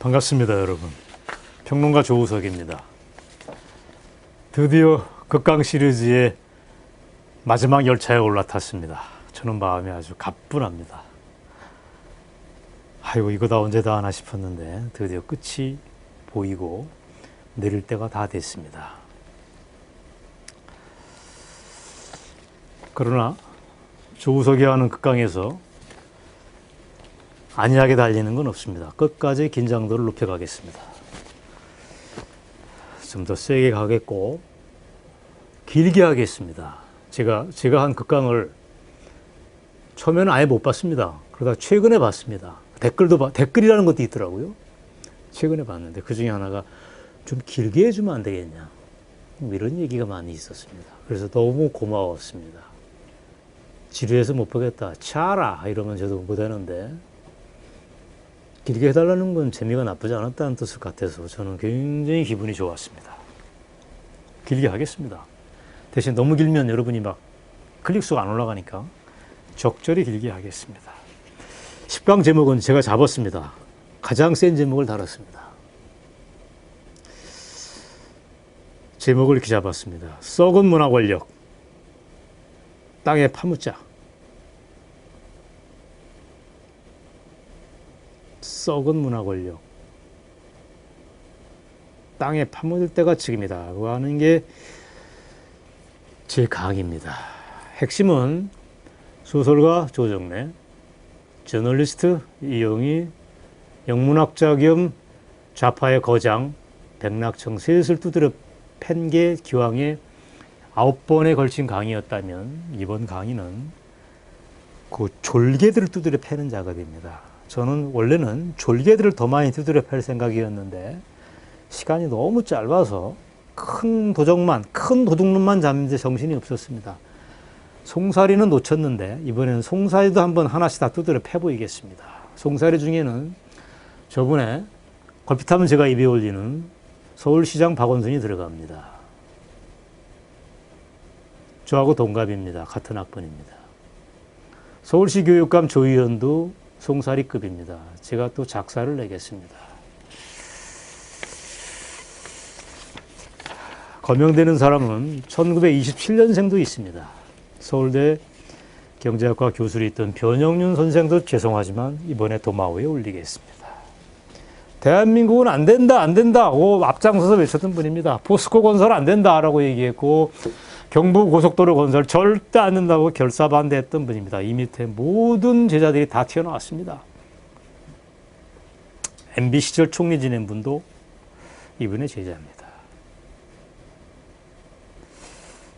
반갑습니다, 여러분. 평론가 조우석입니다. 드디어 극강 시리즈의 마지막 열차에 올라탔습니다. 저는 마음이 아주 가뿐합니다. 아이고, 이거 다 언제 다 하나 싶었는데 드디어 끝이 보이고 내릴 때가 다 됐습니다. 그러나 조우석이 하는 극강에서 안일하게 달리는 건 없습니다. 끝까지 긴장도를 높여가겠습니다. 좀 더 세게 가겠고 길게 하겠습니다. 제가 한 극강을 처음에는 아예 못 봤습니다. 그러다 최근에 봤습니다. 댓글이라는 것도 있더라고요. 최근에 봤는데 그 중에 하나가 좀 길게 해주면 안 되겠냐, 이런 얘기가 많이 있었습니다. 그래서 너무 고마웠습니다. 지루해서 못 보겠다, 차라 이러면 저도 못하는데 길게 해달라는 건 재미가 나쁘지 않았다는 뜻을 같아서 저는 굉장히 기분이 좋았습니다. 길게 하겠습니다. 대신 너무 길면 여러분이 막 클릭수가 안 올라가니까 적절히 길게 하겠습니다. 10강 제목은 제가 잡았습니다. 가장 센 제목을 달았습니다. 제목을 이렇게 잡았습니다. 썩은 문화 권력, 땅에 파묻자. 썩은 문화 권력, 땅에 파묻을 때가 지금이다 라고 하는 게 제 강의입니다. 핵심은 소설가 조정래, 저널리스트 이영희, 영문학자 겸 좌파의 거장 백낙청 셋을 두드려 팬 게 기왕에 9번에 걸친 강의였다면 이번 강의는 그 졸개들을 두드려 패는 작업입니다. 저는 원래는 졸개들을 더 많이 두드려 팰 생각이었는데 시간이 너무 짧아서 큰 도둑놈만 잡는데 정신이 없었습니다. 송사리는 놓쳤는데 이번에는 송사리도 한번 하나씩 다 두드려 패 보이겠습니다. 송사리 중에는 저번에 걸핏하면 제가 입에 올리는 서울시장 박원순이 들어갑니다. 저하고 동갑입니다. 같은 학번입니다. 서울시 교육감 조의원도 송사리급입니다. 제가 또 작사를 내겠습니다. 거명되는 사람은 1927년생도 있습니다. 서울대 경제학과 교수로 있던 변영윤 선생도 죄송하지만 이번에 도마호에 올리겠습니다. 대한민국은 안 된다 하고 앞장서서 외쳤던 분입니다. 포스코 건설 안 된다라고 얘기했고 경부고속도로 건설 절대 안 된다고 결사반대했던 분입니다. 이 밑에 모든 제자들이 다 튀어나왔습니다. MB 시절 총리 지낸 분도 이분의 제자입니다.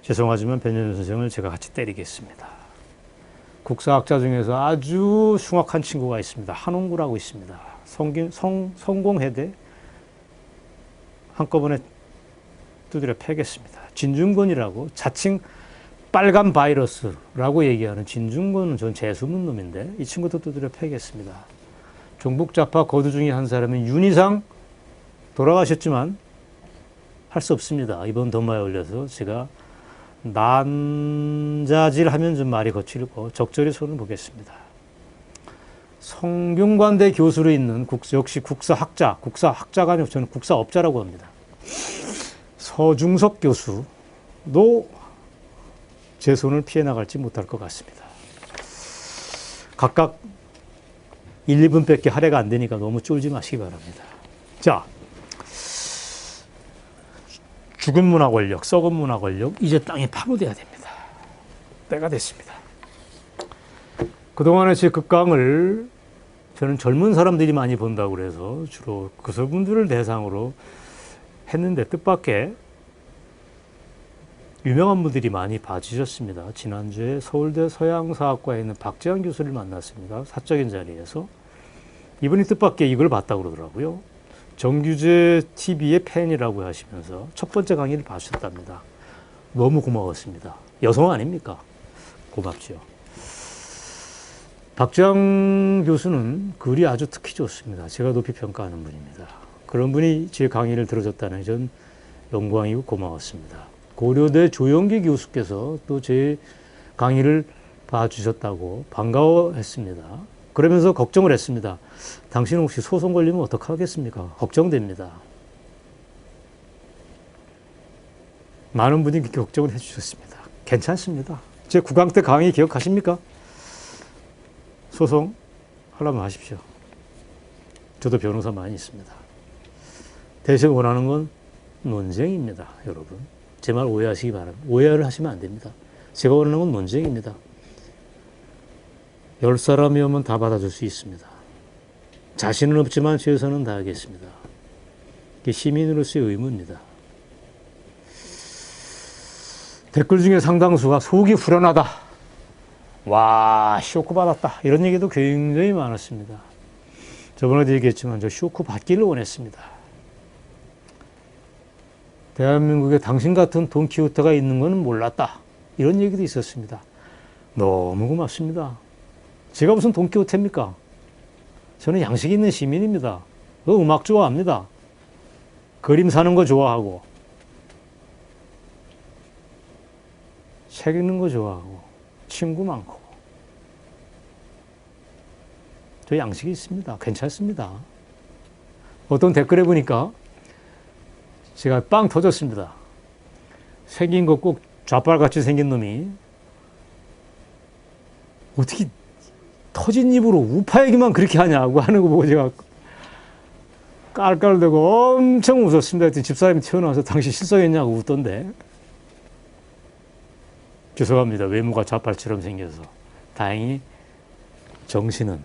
죄송하지만 변현준 선생을 제가 같이 때리겠습니다. 국사학자 중에서 아주 흉악한 친구가 있습니다. 한홍구라고 있습니다. 성공회대 한꺼번에 두드려 패겠습니다. 진중권이라고 자칭 빨간 바이러스라고 얘기하는 진중권은 전 재수없는 놈인데 이 친구도 두드려 패겠습니다. 종북좌파 거두 중에 한 사람인 윤희상 돌아가셨지만 할 수 없습니다. 이번 도마에 올려서 제가 난자질 하면 좀 말이 거칠고 적절히 손을 보겠습니다. 성균관대 교수로 있는 역시 국사학자가 아니고 저는 국사업자라고 합니다. 서중석 교수도 제 손을 피해 나갈지 못할 것 같습니다. 각각 1, 2분밖에 할애가 안 되니까 너무 쫄지 마시기 바랍니다. 자, 죽은 문화 권력, 썩은 문화 권력, 이제 땅에 파묻어야 됩니다. 때가 됐습니다. 그동안의 제 극강을 저는 젊은 사람들이 많이 본다고 그래서 주로 그분들을 대상으로 했는데 뜻밖의 유명한 분들이 많이 봐주셨습니다. 지난주에 서울대 서양사학과에 있는 박재환 교수를 만났습니다. 사적인 자리에서. 이분이 뜻밖의 이걸 봤다고 그러더라고요. 정규재 TV의 팬이라고 하시면서 첫 번째 강의를 봐주셨답니다. 너무 고마웠습니다. 여성 아닙니까? 고맙죠. 박재환 교수는 글이 아주 특히 좋습니다. 제가 높이 평가하는 분입니다. 그런 분이 제 강의를 들어줬다는 전 영광이고 고마웠습니다. 고려대 조영기 교수께서 또 제 강의를 봐주셨다고 반가워했습니다. 그러면서 걱정을 했습니다. 당신은 혹시 소송 걸리면 어떡하겠습니까? 걱정됩니다. 많은 분이 그렇게 걱정을 해주셨습니다. 괜찮습니다. 제 9강 때 강의 기억하십니까? 소송 하려면 하십시오. 저도 변호사 많이 있습니다. 대신 원하는 건 논쟁입니다, 여러분. 제 말 오해하시기 바랍니다. 오해를 하시면 안 됩니다. 제가 원하는 건 논쟁입니다. 10사람이 오면 다 받아줄 수 있습니다. 자신은 없지만 최선은 다하겠습니다. 이게 시민으로서의 의무입니다. 댓글 중에 상당수가 속이 후련하다. 와, 쇼크 받았다. 이런 얘기도 굉장히 많았습니다. 저번에도 얘기했지만 저 쇼크 받기를 원했습니다. 대한민국에 당신 같은 돈키호테가 있는 것은 몰랐다. 이런 얘기도 있었습니다. 너무 고맙습니다. 제가 무슨 돈키호테입니까? 저는 양식 있는 시민입니다. 음악 좋아합니다. 그림 사는 거 좋아하고 책 읽는 거 좋아하고 친구 많고 저 양식이 있습니다. 괜찮습니다. 어떤 댓글에 보니까 제가 빵 터졌습니다. 생긴 거 꼭 좌빨같이 생긴 놈이 어떻게 터진 입으로 우파 얘기만 그렇게 하냐고 하는 거 보고 제가 깔깔대고 엄청 웃었습니다. 집사람이 튀어나와서 당신 실성했냐고 웃던데. 죄송합니다. 외모가 좌빨처럼 생겨서. 다행히 정신은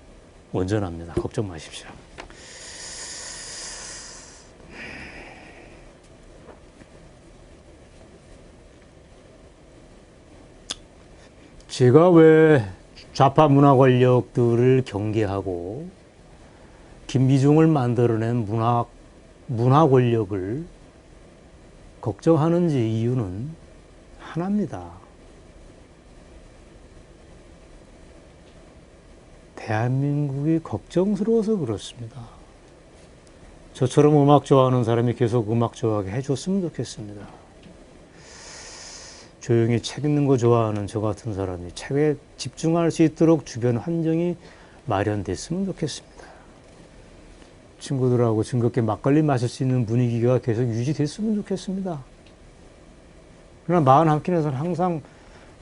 온전합니다. 걱정 마십시오. 제가 왜 좌파 문화 권력들을 경계하고 김미중을 만들어낸 문화 권력을 걱정하는지 이유는 하나입니다. 대한민국이 걱정스러워서 그렇습니다. 저처럼 음악 좋아하는 사람이 계속 음악 좋아하게 해줬으면 좋겠습니다. 조용히 책 읽는 거 좋아하는 저 같은 사람이 책에 집중할 수 있도록 주변 환경이 마련됐으면 좋겠습니다. 친구들하고 즐겁게 막걸리 마실 수 있는 분위기가 계속 유지됐으면 좋겠습니다. 그러나 마음 한켠에서는 항상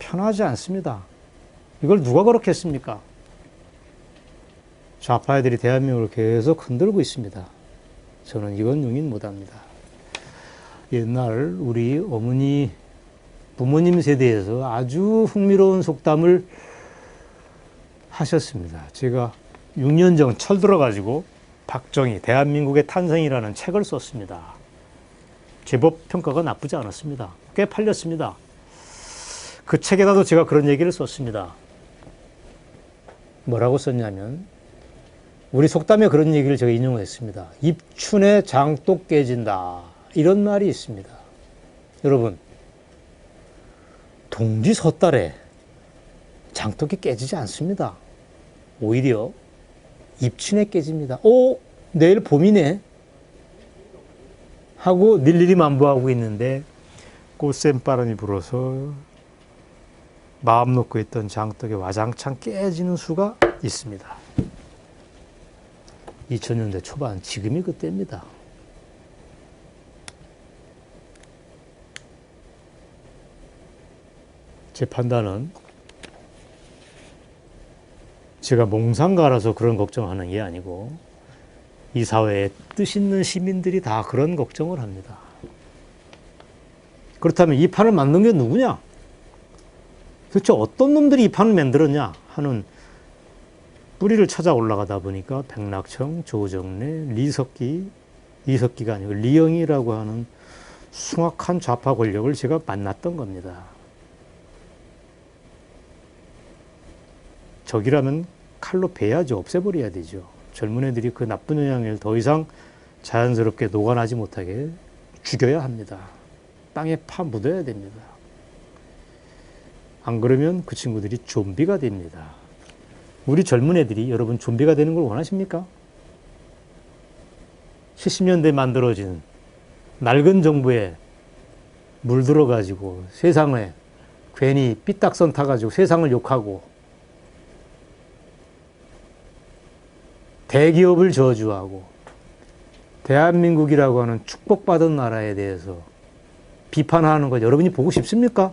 편하지 않습니다. 이걸 누가 그렇겠습니까? 좌파 애들이 대한민국을 계속 흔들고 있습니다. 저는 이건 용인 못합니다. 옛날 우리 어머니, 부모님 세대에서 아주 흥미로운 속담을 하셨습니다. 제가 6년 전 철들어가지고 박정희, 대한민국의 탄생이라는 책을 썼습니다. 제법 평가가 나쁘지 않았습니다. 꽤 팔렸습니다. 그 책에다도 제가 그런 얘기를 썼습니다. 뭐라고 썼냐면 우리 속담에 그런 얘기를 제가 인용했습니다. 입춘에 장독 깨진다. 이런 말이 있습니다. 여러분, 동지 섣달에 장독이 깨지지 않습니다. 오히려 입춘에 깨집니다. 오, 내일 봄이네 하고 일일이 만보하고 있는데 꽃샘바람이 불어서 마음 놓고 있던 장독이 와장창 깨지는 수가 있습니다. 2000년대 초반, 지금이 그때입니다. 제 판단은 제가 몽상가라서 그런 걱정하는 게 아니고 이 사회에 뜻 있는 시민들이 다 그런 걱정을 합니다. 그렇다면 이 판을 만든 게 누구냐? 도대체 어떤 놈들이 이 판을 만들었냐 하는 뿌리를 찾아 올라가다 보니까 백낙청, 조정래, 이석기가 아니고 리영이라고 하는 숭악한 좌파 권력을 제가 만났던 겁니다. 적이라면 칼로 베야죠. 없애버려야 되죠. 젊은 애들이 그 나쁜 영향을 더 이상 자연스럽게 녹아나지 못하게 죽여야 합니다. 땅에 파 묻어야 됩니다. 안 그러면 그 친구들이 좀비가 됩니다. 우리 젊은 애들이 여러분 좀비가 되는 걸 원하십니까? 70년대에 만들어진 낡은 정부에 물들어가지고 세상에 괜히 삐딱선 타가지고 세상을 욕하고 대기업을 저주하고 대한민국이라고 하는 축복받은 나라에 대해서 비판하는 것 여러분이 보고 싶습니까?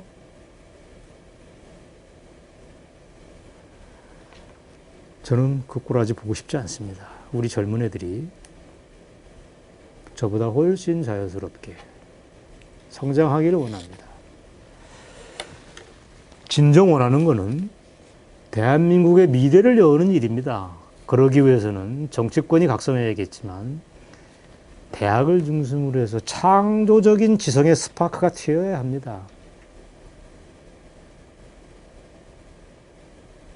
저는 그 꼬라지 보고 싶지 않습니다. 우리 젊은 애들이 저보다 훨씬 자연스럽게 성장하기를 원합니다. 진정 원하는 것은 대한민국의 미래를 여는 일입니다. 그러기 위해서는 정치권이 각성해야겠지만 대학을 중심으로 해서 창조적인 지성의 스파크가 튀어야 합니다.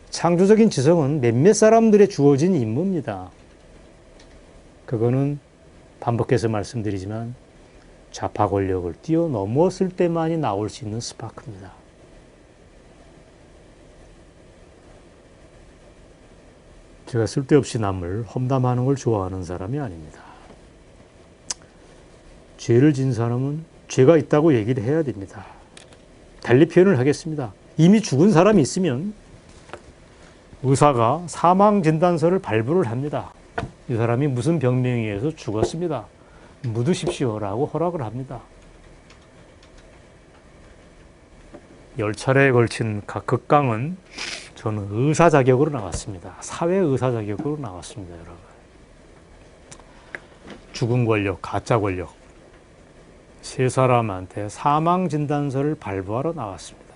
창조적인 지성은 몇몇 사람들에 주어진 임무입니다. 그거는 반복해서 말씀드리지만 좌파 권력을 뛰어넘었을 때만이 나올 수 있는 스파크입니다. 제가 쓸데없이 남을 험담하는 걸 좋아하는 사람이 아닙니다. 죄를 진 사람은 죄가 있다고 얘기를 해야 됩니다. 달리 표현을 하겠습니다. 이미 죽은 사람이 있으면 의사가 사망진단서를 발부를 합니다. 이 사람이 무슨 병명에 의해서 죽었습니다. 묻으십시오라고 허락을 합니다. 10차례에 걸친 각 극강은 저는 의사 자격으로 나왔습니다. 사회 의사 자격으로 나왔습니다, 여러분. 죽은 권력, 가짜 권력. 세 사람한테 사망진단서를 발부하러 나왔습니다.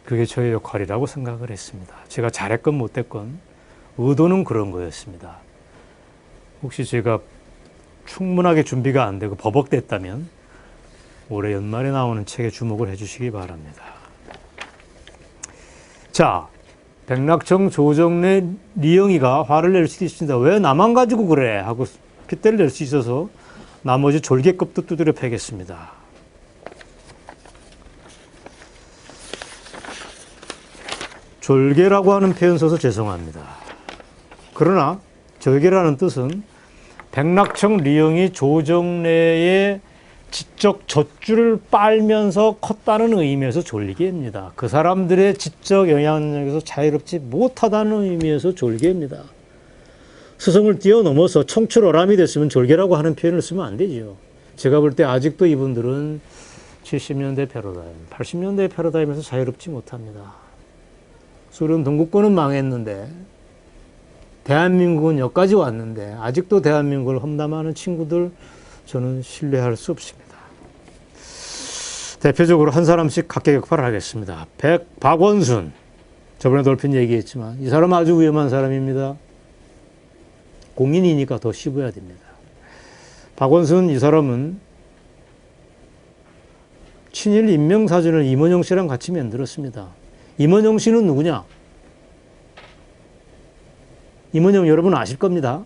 그게 저의 역할이라고 생각을 했습니다. 제가 잘했건 못했건 의도는 그런 거였습니다. 혹시 제가 충분하게 준비가 안 되고 버벅댔다면 올해 연말에 나오는 책에 주목을 해주시기 바랍니다. 자, 백낙청, 조정래, 리영이가 화를 낼 수도 있습니다. 왜 나만 가지고 그래? 하고 핏대를 낼 수 있어서 나머지 졸개급도 두드려 패겠습니다. 졸개라고 하는 표현 써서 죄송합니다. 그러나 졸개라는 뜻은 백낙청, 리영이, 조정래의 지적 젖줄을 빨면서 컸다는 의미에서 졸개입니다. 그 사람들의 지적 영향력에서 자유롭지 못하다는 의미에서 졸개입니다. 스승을 뛰어넘어서 청출어람이 됐으면 졸개라고 하는 표현을 쓰면 안 되죠. 제가 볼 때 아직도 이분들은 70년대 패러다임, 80년대 패러다임에서 자유롭지 못합니다. 소련 동구권은 망했는데 대한민국은 여기까지 왔는데 아직도 대한민국을 험담하는 친구들 저는 신뢰할 수 없습니다. 대표적으로 한 사람씩 각계격파를 하겠습니다. 박원순, 저번에 돌핀 얘기했지만 이 사람 아주 위험한 사람입니다. 공인이니까 더 씹어야 됩니다. 박원순 이 사람은 친일 인명사전을 임원영 씨랑 같이 만들었습니다. 임원영 씨는 누구냐? 임원영 여러분 아실 겁니다.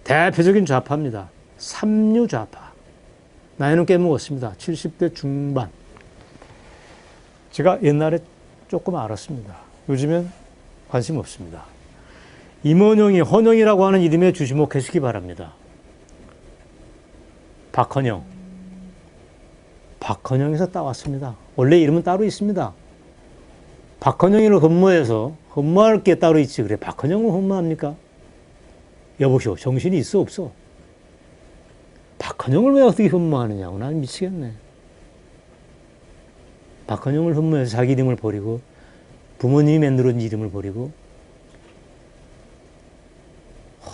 대표적인 좌파입니다. 삼류 좌파. 나이는 꽤 먹었습니다. 70대 중반. 제가 옛날에 조금 알았습니다. 요즘엔 관심 없습니다. 임원영이 헌영이라고 하는 이름에 주시목하시기 바랍니다. 박헌영. 박헌영에서 따왔습니다. 원래 이름은 따로 있습니다. 박헌영이를 흠모해서 흠모할 게 따로 있지. 그래 박헌영을 흠모합니까? 여보시오. 정신이 있어 없어? 박헌영을 왜 어떻게 흠모하느냐고. 난 미치겠네. 박헌영을 흠모해서 자기 이름을 버리고 부모님이 만들어준 이름을 버리고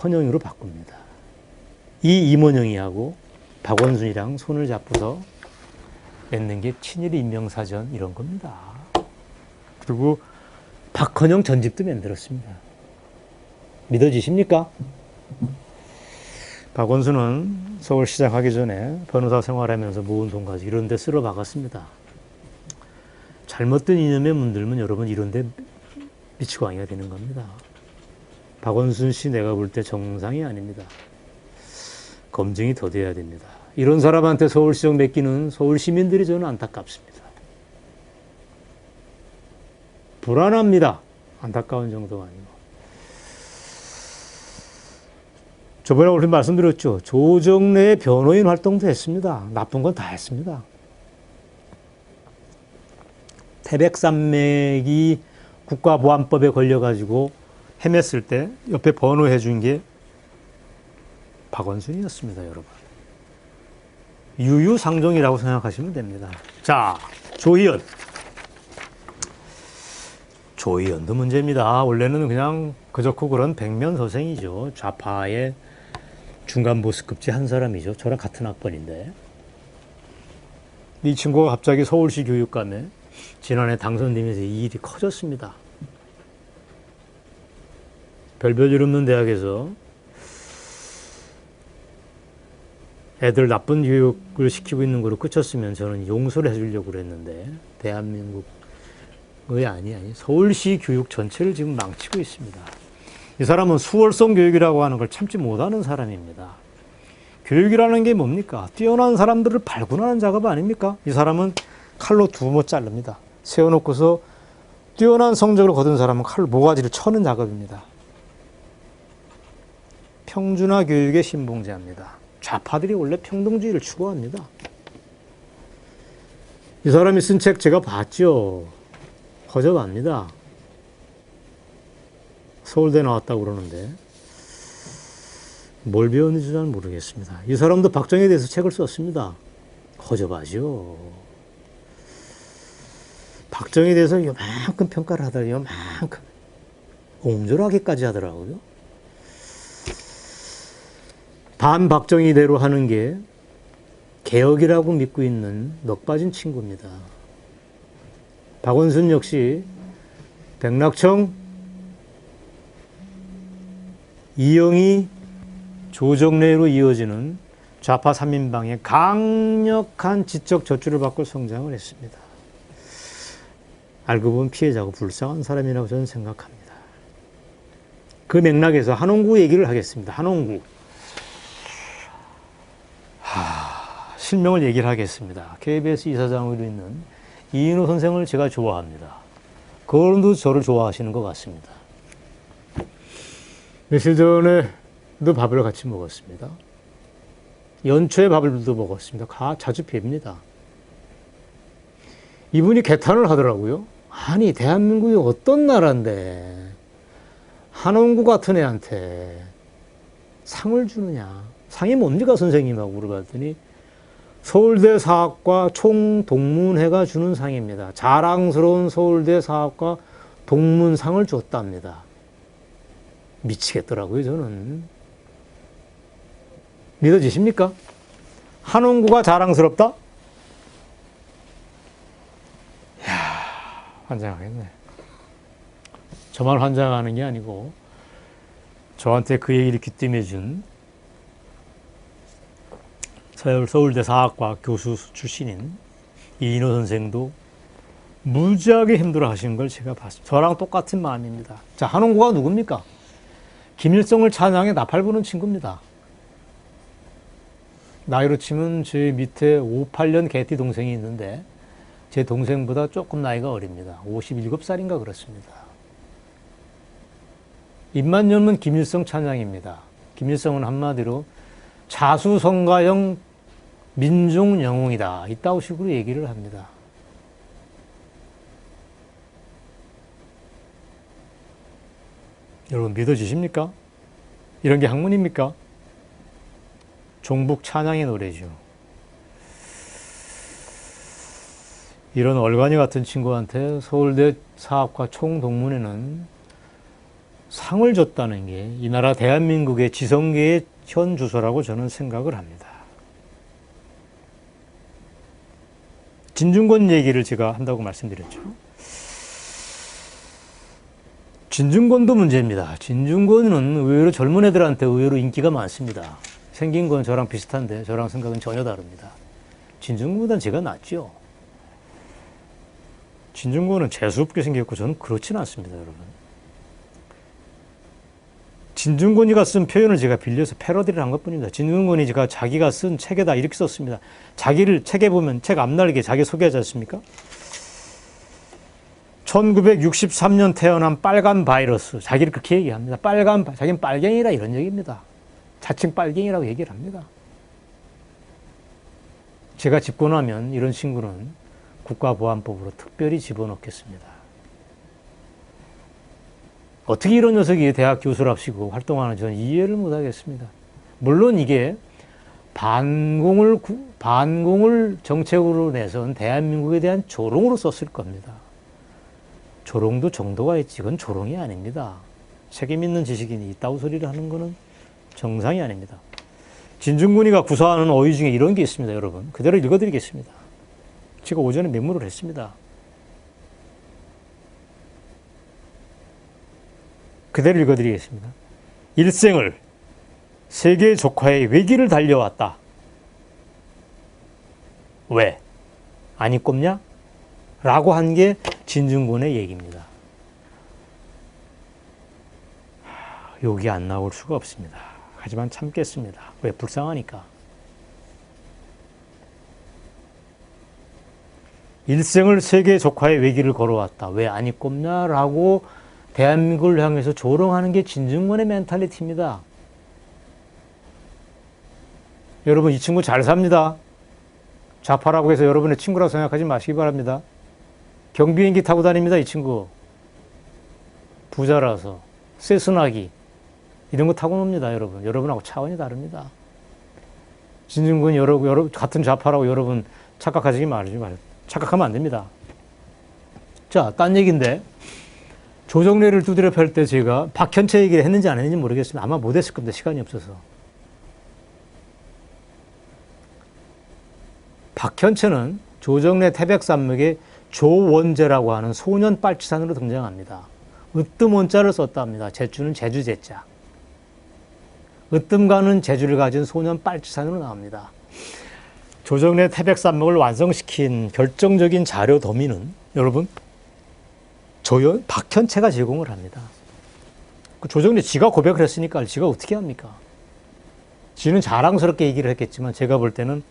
헌영으로 바꿉니다. 이 임원영이하고 박원순이랑 손을 잡고서 맺는 게 친일 인명사전 이런 겁니다. 그리고 박헌영 전집도 만들었습니다. 믿어지십니까? 박원순은 서울시장 하기 전에 변호사 생활하면서 모은 돈 가지고 이런 데 쓸어 박았습니다. 잘못된 이념에 문들면 여러분 이런 데 미치광이가 되는 겁니다. 박원순 씨 내가 볼 때 정상이 아닙니다. 검증이 더 돼야 됩니다. 이런 사람한테 서울시장 맡기는 서울 시민들이 저는 안타깝습니다. 불안합니다. 안타까운 정도가 아니고. 저번에 우리 말씀드렸죠. 조정래의 변호인 활동도 했습니다. 나쁜 건 다 했습니다. 태백산맥이 국가보안법에 걸려가지고 헤맸을 때 옆에 번호해 준 게 박원순이었습니다, 여러분. 유유상종이라고 생각하시면 됩니다. 자, 조희연. 조희연도 문제입니다. 원래는 그냥 그저고 그런 백면서생이죠. 좌파의 중간 보스급지 한 사람이죠. 저랑 같은 학번인데. 이 친구가 갑자기 서울시 교육감에 지난해 당선되면서 이 일이 커졌습니다. 별별 일 없는 대학에서 애들 나쁜 교육을 시키고 있는 거로 그쳤으면 저는 용서를 해주려고 그랬는데 대한민국의 아니 서울시 교육 전체를 지금 망치고 있습니다. 이 사람은 수월성 교육이라고 하는 걸 참지 못하는 사람입니다. 교육이라는 게 뭡니까? 뛰어난 사람들을 발굴하는 작업 아닙니까? 이 사람은 칼로 두모 자릅니다. 세워놓고서 뛰어난 성적을 거둔 사람은 칼로 모가지를 쳐는 작업입니다. 평준화 교육의 신봉자입니다. 좌파들이 원래 평등주의를 추구합니다. 이 사람이 쓴 책 제가 봤죠. 허접합니다. 서울대 나왔다고 그러는데 뭘 배웠는지 잘 모르겠습니다. 이 사람도 박정희에 대해서 책을 썼습니다. 허접하죠. 박정희에 대해서 요만큼 평가를 하더니 요만큼 옹졸하게까지 하더라고요. 반박정희대로 하는 게 개혁이라고 믿고 있는 넋 빠진 친구입니다. 박원순 역시 백낙청, 이영희, 조정래로 이어지는 좌파 3인방의 강력한 지적 저주를 받고 성장을 했습니다. 알고 보면 피해자고 불쌍한 사람이라고 저는 생각합니다. 그 맥락에서 한홍구 얘기를 하겠습니다. 한홍구. 실명을 얘기를 하겠습니다. KBS 이사장으로 있는 이인호 선생을 제가 좋아합니다. 그분도 저를 좋아하시는 것 같습니다. 며칠 전에도 밥을 같이 먹었습니다. 연초에 밥을도 먹었습니다. 자주 뵙니다. 이분이 개탄을 하더라고요. 아니, 대한민국이 어떤 나라인데 한홍구 같은 애한테 상을 주느냐. 상이 뭡니까 선생님하고 물어봤더니 서울대 사학과 총동문회가 주는 상입니다. 자랑스러운 서울대 사학과 동문상을 줬답니다. 미치겠더라고요, 저는. 믿어지십니까? 한홍구가 자랑스럽다? 이야, 환장하겠네. 저만 환장하는 게 아니고 저한테 그 얘기를 귀띔해준 서울대 사학과 교수 출신인 이인호 선생도 무지하게 힘들어 하시는 걸 제가 봤습니다. 저랑 똑같은 마음입니다. 자, 한홍구가 누굽니까? 김일성을 찬양해 나팔 부는 친구입니다. 나이로 치면 제 밑에 58년 개띠 동생이 있는데 제 동생보다 조금 나이가 어립니다. 57살인가 그렇습니다. 입만 열면 김일성 찬양입니다. 김일성은 한마디로 자수성가형 민중영웅이다. 이따오 식으로 얘기를 합니다. 여러분 믿어지십니까? 이런 게 학문입니까? 종북 찬양의 노래죠. 이런 얼간이 같은 친구한테 서울대 사학과 총동문회는 상을 줬다는 게 이 나라 대한민국의 지성계의 현 주소라고 저는 생각을 합니다. 진중권 얘기를 제가 한다고 말씀드렸죠. 진중권도 문제입니다. 진중권은 의외로 젊은 애들한테 의외로 인기가 많습니다. 생긴 건 저랑 비슷한데 저랑 생각은 전혀 다릅니다. 진중권보다는 제가 낫죠. 진중권은 재수없게 생겼고 저는 그렇지는 않습니다, 여러분. 진중권이가 쓴 표현을 제가 빌려서 패러디를 한 것뿐입니다. 진중권이 자기가 쓴 책에다 이렇게 썼습니다. 자기를 책에 보면 책 앞날개 자기 소개하지 않습니까? 1963년 태어난 빨간 바이러스. 자기를 그렇게 얘기합니다. 자기는 빨갱이라 이런 얘기입니다. 자칭 빨갱이라고 얘기를 합니다. 제가 집권하면 이런 친구는 국가보안법으로 특별히 집어넣겠습니다. 어떻게 이런 녀석이 대학 교수랍시고 활동하는지 저는 이해를 못하겠습니다. 물론 이게 반공을 정책으로 내선 대한민국에 대한 조롱으로 썼을 겁니다. 조롱도 정도가 있지, 그건 조롱이 아닙니다. 책임 있는 지식인이 이따구 소리를 하는 거는 정상이 아닙니다. 진중권이가 구사하는 어휘 중에 이런 게 있습니다, 여러분. 그대로 읽어드리겠습니다. 제가 오전에 메모를 했습니다. 그대로 읽어드리겠습니다. 일생을 세계 조카의 외길을 달려왔다. 왜? 아니 꼽냐? 라고 한 게 진중권의 얘기입니다. 욕이 안 나올 수가 없습니다. 하지만 참겠습니다. 왜? 불쌍하니까. 일생을 세계 조카의 외길을 걸어왔다. 왜 아니 꼽냐? 라고 대한민국을 향해서 조롱하는 게 진중권의 멘탈리티입니다. 여러분, 이 친구 잘 삽니다. 좌파라고 해서 여러분의 친구라고 생각하지 마시기 바랍니다. 경비행기 타고 다닙니다, 이 친구. 부자라서. 세스나기. 이런 거 타고 놉니다, 여러분. 여러분하고 차원이 다릅니다. 진중권 여러분, 같은 좌파라고 여러분 착각하지 말아요. 착각하면 안 됩니다. 자, 딴 얘기인데. 조정래를 두드려 펼 때 제가 박현채 얘기를 했는지 안 했는지 모르겠습니다. 아마 못했을 겁니다. 시간이 없어서. 박현채는 조정래 태백산맥의 조원재라고 하는 소년 빨치산으로 등장합니다. 으뜸 원자를 썼다 합니다. 제주는 제주 제자. 으뜸가는 제주를 가진 소년 빨치산으로 나옵니다. 조정래 태백산맥을 완성시킨 결정적인 자료 더미는 여러분 박현채가 제공을 합니다. 조정래 지가 고백을 했으니까 지가 어떻게 합니까? 지는 자랑스럽게 얘기를 했겠지만 제가 볼 때는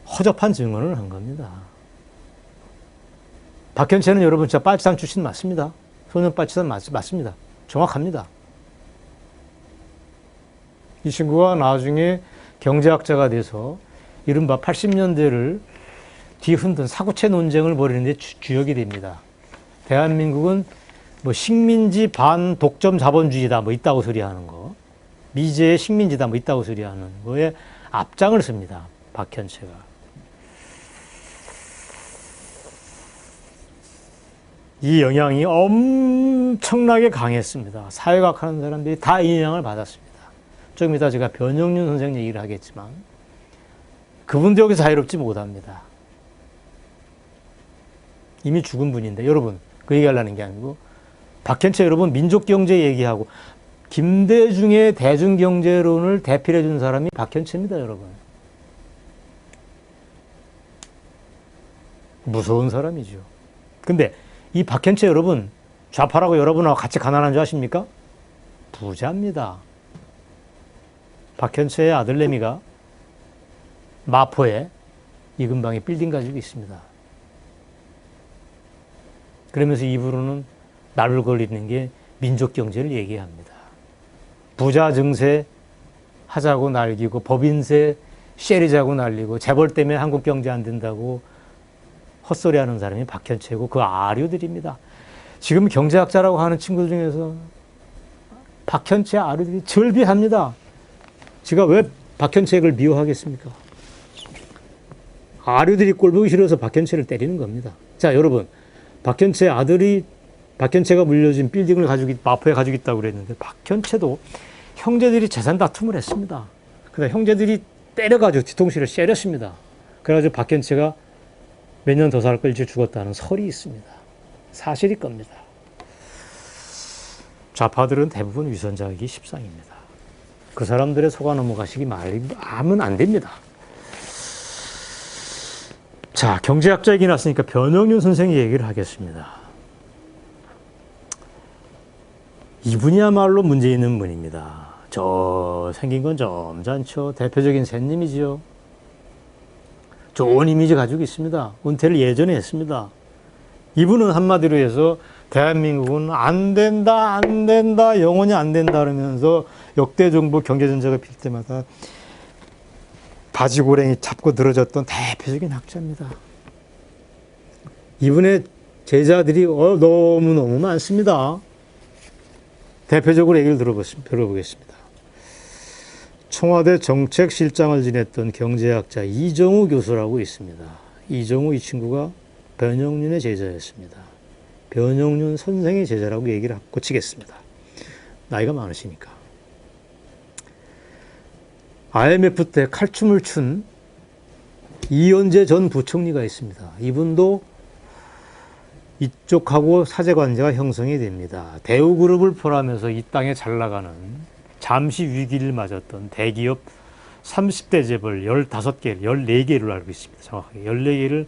허접한 증언을 한 겁니다. 박현채는 여러분 진짜 빨치산 출신 맞습니다. 소년 빨치산 맞습니다. 정확합니다. 이 친구가 나중에 경제학자가 돼서 이른바 80년대를 뒤흔든 사고체 논쟁을 벌이는 데 주역이 됩니다. 대한민국은 뭐 식민지 반 독점 자본주의다 뭐 있다고 소리하는 거, 미제의 식민지다 뭐 있다고 소리하는 거에 앞장을 씁니다. 박현채가. 이 영향이 엄청나게 강했습니다. 사회학 하는 사람들이 다 이 영향을 받았습니다. 조금 이따 제가 변영윤 선생 얘기를 하겠지만 그분도 여기서 자유롭지 못합니다. 이미 죽은 분인데 여러분 그 얘기하려는 게 아니고 박현채 여러분 민족경제 얘기하고 김대중의 대중경제론을 대필해 준 사람이 박현채입니다. 여러분. 무서운 사람이죠. 근데 이 박현채 여러분 좌파라고 여러분하고 같이 가난한 줄 아십니까? 부자입니다. 박현채의 아들내미가 마포에 이근방에 빌딩 가지고 있습니다. 그러면서 입으로는 날을 걸리는 게 민족경제를 얘기합니다. 부자 증세 하자고 날리고 법인세 쉐리자고 날리고 재벌 때문에 한국 경제 안 된다고 헛소리하는 사람이 박현채고 그 아류들입니다. 지금 경제학자라고 하는 친구들 중에서 박현채 아류들이 절비합니다. 제가 왜 박현채를 미워하겠습니까? 아류들이 꼴보기 싫어서 박현채를 때리는 겁니다. 자, 여러분. 박현채 아들이 박현채가 물려준 빌딩을 마포에 가지고 있다고 그랬는데 박현채도 형제들이 재산 다툼을 했습니다. 근데 형제들이 때려가지고 뒤통수를 쎄렸습니다. 그래가지고 박현채가 몇 년 더 살 걸 일찍 죽었다는 설이 있습니다. 사실일 겁니다. 좌파들은 대부분 위선자이기 십상입니다. 그 사람들의 속아 넘어가시기 말하면 안 됩니다. 자, 경제학자 얘기 났으니까 변영윤 선생이 얘기를 하겠습니다. 이분이야말로 문제 있는 분입니다. 생긴 건 점잖죠. 대표적인 샌님이지요. 좋은 이미지 가지고 있습니다. 은퇴를 예전에 했습니다. 이분은 한마디로 해서 대한민국은 안 된다, 영원히 안 된다 그러면서 역대 정부 경제정책을 필 때마다 바지고랭이 잡고 늘어졌던 대표적인 학자입니다. 이분의 제자들이 너무너무 많습니다. 대표적으로 얘기를 들어보겠습니다. 청와대 정책실장을 지냈던 경제학자 이정우 교수라고 있습니다. 이정우 이 친구가 변형륜의 제자였습니다. 변형륜 선생의 제자라고 얘기를 고치겠습니다. 나이가 많으시니까. IMF 때 칼춤을 춘 이현재 전 부총리가 있습니다. 이분도 이쪽하고 사제관계가 형성이 됩니다. 대우그룹을 포함해서 이 땅에 잘 나가는 잠시 위기를 맞았던 대기업 30대 재벌 15개, 14개를 알고 있습니다. 정확하게 14개를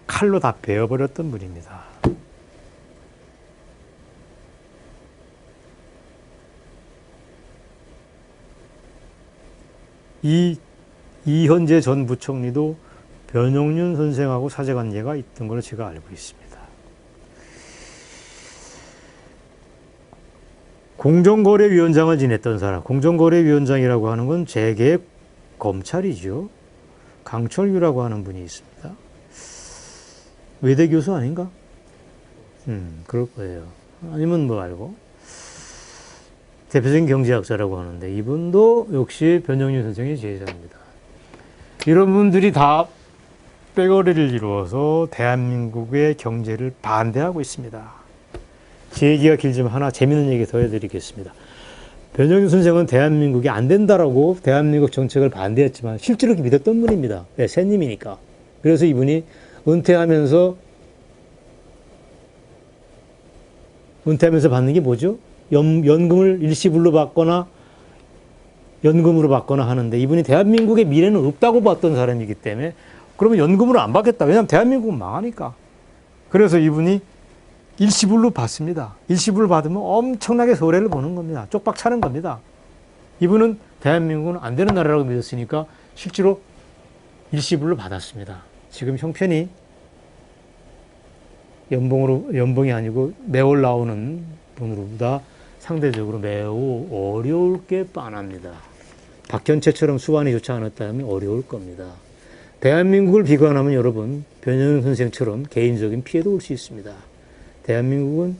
칼로 다 베어버렸던 분입니다. 이현재 전 부총리도 변형륜 선생하고 사제관계가 있던 걸로 제가 알고 있습니다. 공정거래위원장을 지냈던 사람, 공정거래위원장이라고 하는 건 재계 검찰이죠. 강철규라고 하는 분이 있습니다. 외대 교수 아닌가? 그럴 거예요. 아니면 뭐 알고. 대표적인 경제학자라고 하는데 이분도 역시 변형륜 선생의 제자입니다. 이런 분들이 다 빼거리를 이루어서 대한민국의 경제를 반대하고 있습니다. 제 얘기가 길지만 하나 재밌는 얘기 더 해드리겠습니다. 변형륜 선생은 대한민국이 안 된다라고 대한민국 정책을 반대했지만 실제로 믿었던 분입니다. 네, 새님이니까. 그래서 이분이 은퇴하면서 받는 게 뭐죠? 연금을 일시불로 받거나 연금으로 받거나 하는데 이분이 대한민국의 미래는 없다고 봤던 사람이기 때문에 그러면 연금으로 안 받겠다. 왜냐하면 대한민국은 망하니까. 그래서 이분이 일시불로 받습니다. 일시불로 받으면 엄청나게 손해를 보는 겁니다. 쪽박 차는 겁니다. 이분은 대한민국은 안 되는 나라라고 믿었으니까 실제로 일시불로 받았습니다. 지금 형편이 연봉이 아니고 매월 나오는 돈으로보다 상대적으로 매우 어려울 게 뻔합니다. 박현채처럼 수완이 좋지 않았다면 어려울 겁니다. 대한민국을 비관하면 여러분 변형륜 선생처럼 개인적인 피해도 올 수 있습니다. 대한민국은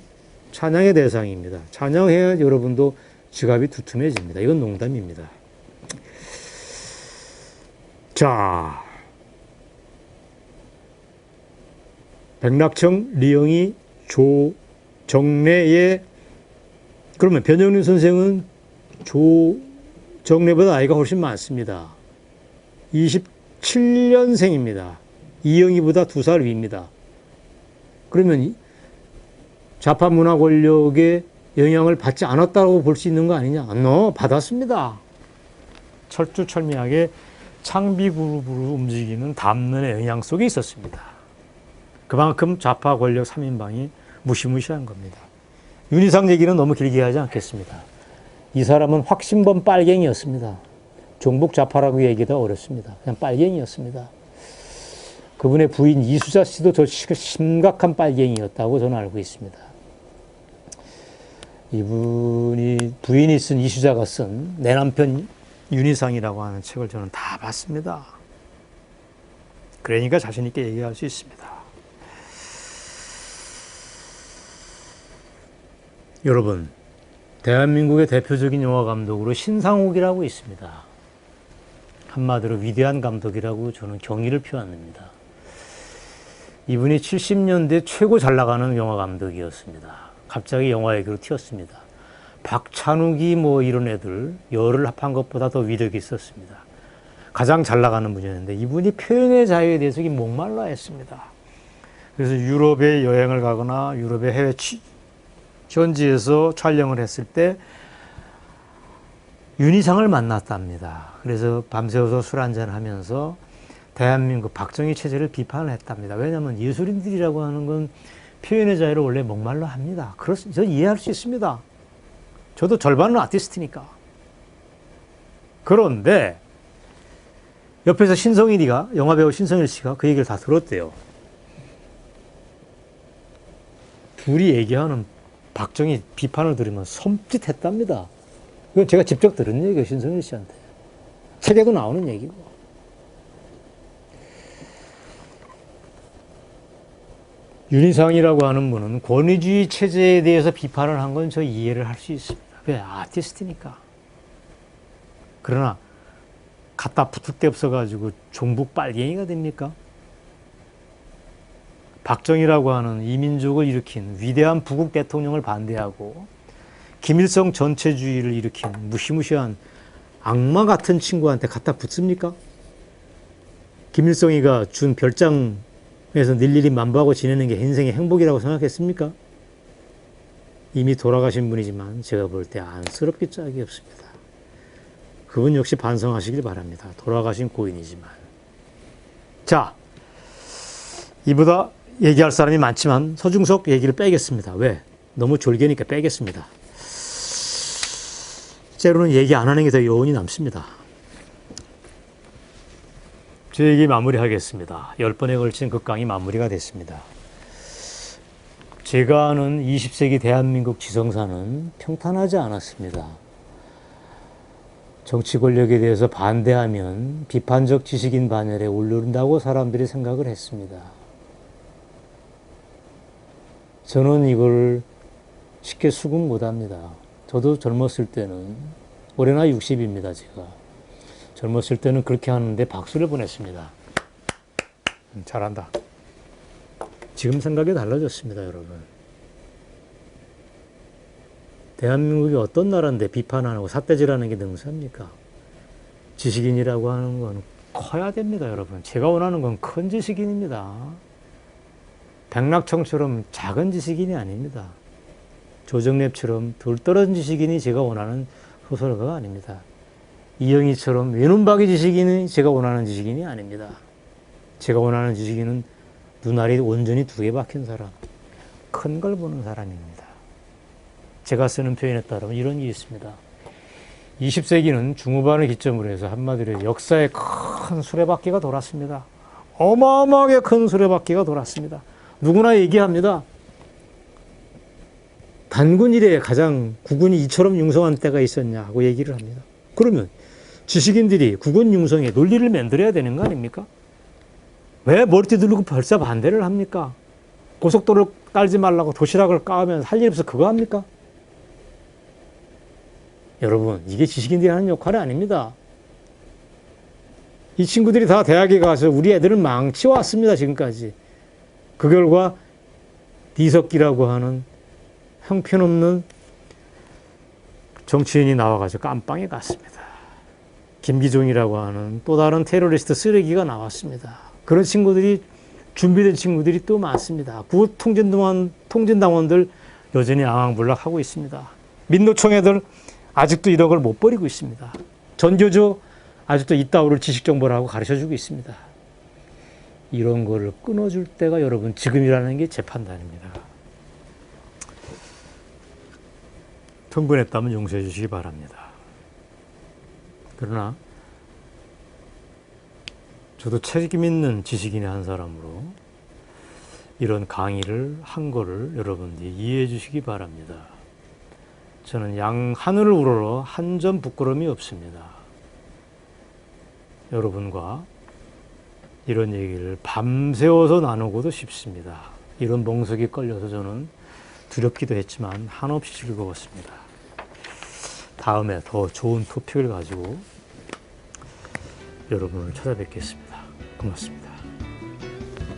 찬양의 대상입니다. 찬양해야 여러분도 지갑이 두툼해집니다. 이건 농담입니다. 자, 백낙청, 리영이, 조정래의 그러면 변형륜 선생은 조정래보다 나이가 훨씬 많습니다. 27년생입니다. 이영희보다 2살 위입니다. 그러면 좌파 문화 권력의 영향을 받지 않았다고 볼 수 있는 거 아니냐? 받았습니다. 철두철미하게 창비그룹으로 움직이는 담론의 영향 속에 있었습니다. 그만큼 좌파 권력 3인방이 무시무시한 겁니다. 윤희상 얘기는 너무 길게 하지 않겠습니다. 이 사람은 확신범 빨갱이였습니다. 종북 좌파라고 얘기하기가 어렵습니다. 그냥 빨갱이였습니다. 그분의 부인 이수자 씨도 저 심각한 빨갱이였다고 저는 알고 있습니다. 이분이 부인이 쓴 이수자가 쓴 내 남편 윤희상이라고 하는 책을 저는 다 봤습니다. 그러니까 자신 있게 얘기할 수 있습니다. 여러분, 대한민국의 대표적인 영화 감독으로 신상옥이라고 있습니다. 한마디로 위대한 감독이라고 저는 경의를 표합니다. 이분이 70년대 최고 잘 나가는 영화 감독이었습니다. 갑자기 영화계로 튀었습니다. 박찬욱이 뭐 이런 애들 열을 합한 것보다 더 위력이 있었습니다. 가장 잘 나가는 분이었는데 이분이 표현의 자유에 대해서 목말라 했습니다. 그래서 유럽에 여행을 가거나 유럽의 해외 현지에서 촬영을 했을 때 윤희상을 만났답니다. 그래서 밤새워서 술 한잔 하면서 대한민국 박정희 체제를 비판을 했답니다. 왜냐하면 예술인들이라고 하는 건 표현의 자유를 원래 목말라 합니다. 저는 이해할 수 있습니다. 저도 절반은 아티스트니까. 그런데 옆에서 영화배우 신성일 씨가 그 얘기를 다 들었대요. 둘이 얘기하는 박정희 비판을 들으면 섬찟했답니다. 이건 제가 직접 들은 얘기예요, 신성일 씨한테. 책에도 나오는 얘기고. 윤희상이라고 하는 분은 권위주의 체제에 대해서 비판을 한 건 저 이해를 할 수 있습니다. 왜? 아티스트니까. 그러나 갖다 붙을 데 없어가지고 종북 빨갱이가 됩니까? 박정희라고 하는 이민족을 일으킨 위대한 부국 대통령을 반대하고 김일성 전체주의를 일으킨 무시무시한 악마 같은 친구한테 갖다 붙습니까? 김일성이가 준 별장에서 일일이 만보하고 지내는 게 인생의 행복이라고 생각했습니까? 이미 돌아가신 분이지만 제가 볼 때 안쓰럽기 짝이 없습니다. 그분 역시 반성하시길 바랍니다. 돌아가신 고인이지만. 자, 이보다 얘기할 사람이 많지만 서중석 얘기를 빼겠습니다. 왜? 너무 졸개니까 빼겠습니다. 때로는 얘기 안 하는 게 더 여운이 남습니다. 제 얘기 마무리하겠습니다. 10번에 걸친 극강이 마무리가 됐습니다. 제가 아는 20세기 대한민국 지성사는 평탄하지 않았습니다. 정치 권력에 대해서 반대하면 비판적 지식인 반열에 오른다고 사람들이 생각을 했습니다. 저는 이걸 쉽게 수긍 못합니다. 저도 젊었을 때는, 올해나 60입니다, 제가. 젊었을 때는 그렇게 하는데 박수를 보냈습니다. 잘한다. 지금 생각이 달라졌습니다, 여러분. 대한민국이 어떤 나라인데 비판 안 하고 삿대질하는 게 능사입니까? 지식인이라고 하는 건 커야 됩니다, 여러분. 제가 원하는 건 큰 지식인입니다. 백낙청처럼 작은 지식인이 아닙니다. 조정랩처럼 돌 떨어진 지식인이 제가 원하는 소설가가 아닙니다. 이영희처럼 외눈박이 지식인이 제가 원하는 지식인이 아닙니다. 제가 원하는 지식인은 눈알이 온전히 두 개 박힌 사람, 큰 걸 보는 사람입니다. 제가 쓰는 표현에 따르면 이런 게 있습니다. 20세기는 중후반을 기점으로 해서 한마디로 역사의 큰 수레바퀴가 돌았습니다. 어마어마하게 큰 수레바퀴가 돌았습니다. 누구나 얘기합니다. 단군 이래에 가장 국군이 이처럼 융성한 때가 있었냐 하고 얘기를 합니다. 그러면 지식인들이 국군 융성에 논리를 만들어야 되는 거 아닙니까? 왜 머리띠 들고 벌써 반대를 합니까? 고속도로를 깔지 말라고 도시락을 까면 할 일 없어 그거 합니까? 여러분, 이게 지식인들이 하는 역할이 아닙니다. 이 친구들이 다 대학에 가서 우리 애들은 망치왔습니다, 지금까지. 그 결과 이석기라고 하는 형편없는 정치인이 나와가지고 깜빵에 갔습니다. 김기종이라고 하는 또 다른 테러리스트 쓰레기가 나왔습니다. 그런 친구들이, 준비된 친구들이 또 많습니다. 구호 통진당원들 여전히 앙앙불락하고 있습니다. 민노총 애들 아직도 이런 걸 못 버리고 있습니다. 전교조 아직도 이따오를 지식정보라고 가르쳐주고 있습니다. 이런 거를 끊어줄 때가 여러분 지금이라는 게 제 판단입니다. 흥분했다면 용서해 주시기 바랍니다. 그러나 저도 책임 있는 지식인의 한 사람으로 이런 강의를 한 거를 여러분들이 이해해 주시기 바랍니다. 저는 양 하늘을 우러러 한 점 부끄러움이 없습니다. 여러분과 이런 얘기를 밤새워서 나누고도 싶습니다. 이런 멍석이 걸려서 저는 두렵기도 했지만 한없이 즐거웠습니다. 다음에 더 좋은 토픽을 가지고 여러분을 찾아뵙겠습니다. 고맙습니다.